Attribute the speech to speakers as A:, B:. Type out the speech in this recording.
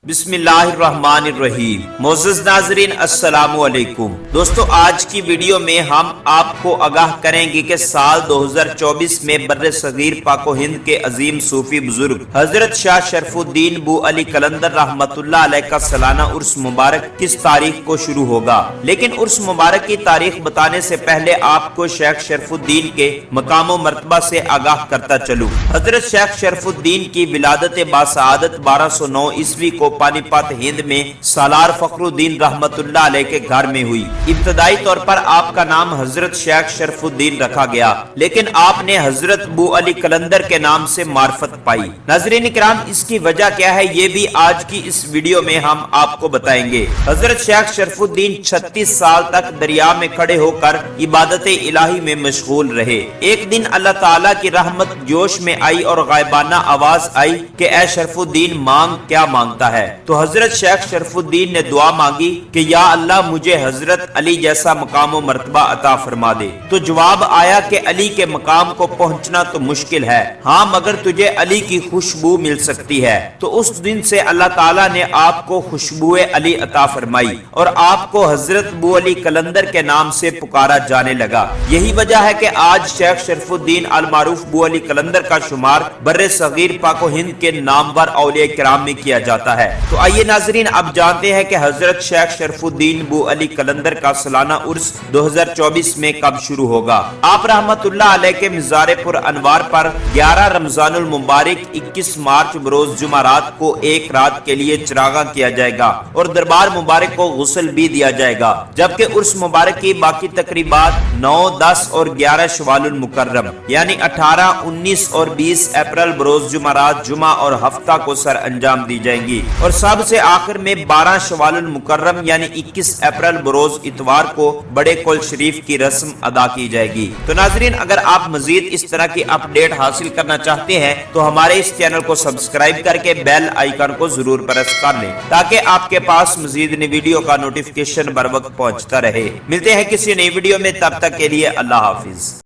A: بسم اللہ الرحمن الرحیم۔ معزز ناظرین السلام علیکم۔ دوستو آج کی ویڈیو میں ہم آپ کو آگاہ کریں گے کہ سال 2024 میں بر صغیر پاک و ہند کے عظیم صوفی بزرگ حضرت شاہ شرف الدین بو علی قلندر رحمت اللہ علیہ کا سالانہ عرس مبارک کس تاریخ کو شروع ہوگا، لیکن عرس مبارک کی تاریخ بتانے سے پہلے آپ کو شیخ شرف الدین کے مقام و مرتبہ سے آگاہ کرتا چلوں۔ حضرت شیخ شرف الدین کی ولادت باسعادت 1209 عیسوی کو پانی پت ہند میں سالار فخر الدین رحمت اللہ علیہ کے گھر میں ہوئی۔ ابتدائی طور پر آپ کا نام حضرت شیخ شرف الدین رکھا گیا، لیکن آپ نے حضرت بو علی قلندر کے نام سے معرفت پائی۔ ناظرین کرام، اس کی وجہ کیا ہے یہ بھی آج کی اس ویڈیو میں ہم آپ کو بتائیں گے۔ حضرت شیخ شرف الدین 36 سال تک دریا میں کھڑے ہو کر عبادت الہی میں مشغول رہے۔ ایک دن اللہ تعالیٰ کی رحمت جوش میں آئی اور غائبانہ آواز آئی کہ اے شرف الدین مانگ، کیا مانگتا ہے؟ تو حضرت شیخ شرف الدین نے دعا مانگی کہ یا اللہ مجھے حضرت علی جیسا مقام و مرتبہ عطا فرما دے۔ تو جواب آیا کہ علی کے مقام کو پہنچنا تو مشکل ہے، ہاں مگر تجھے علی کی خوشبو مل سکتی ہے۔ تو اس دن سے اللہ تعالیٰ نے آپ کو خوشبو علی عطا فرمائی اور آپ کو حضرت بو علی قلندر کے نام سے پکارا جانے لگا۔ یہی وجہ ہے کہ آج شیخ شرف الدین المعروف بو علی قلندر کا شمار بر صغیر پاک و ہند کے نامور اولیاء کرام میں کیا جاتا ہے۔ تو آئیے ناظرین اب جانتے ہیں کہ حضرت شیخ شرف الدین بو علی قلندر کا سالانہ عرس 2024 میں کب شروع ہوگا۔ آپ رحمت اللہ علیہ کے مزار پر انوار پر 11 رمضان المبارک 21 مارچ بروز جمعرات کو ایک رات کے لیے چراغاں کیا جائے گا اور دربار مبارک کو غسل بھی دیا جائے گا، جبکہ عرس مبارک کی باقی تقریبات 9، 10 اور 11 شوال المکرم یعنی 18، 19 اور 20 اپریل بروز جمعرات جمعہ اور ہفتہ کو سر انجام دی جائیں گی، اور سب سے آخر میں 12 شوال المکرم یعنی 21 اپریل بروز اتوار کو بڑے کل شریف کی رسم ادا کی جائے گی۔ تو ناظرین اگر آپ مزید اس طرح کی اپ ڈیٹ حاصل کرنا چاہتے ہیں تو ہمارے اس چینل کو سبسکرائب کر کے بیل آئیکن کو ضرور پریس کر لیں تاکہ آپ کے پاس مزید نئی ویڈیو کا نوٹیفیکیشن بر وقت پہنچتا رہے۔ ملتے ہیں کسی نئی ویڈیو میں، تب تک کے لیے اللہ حافظ۔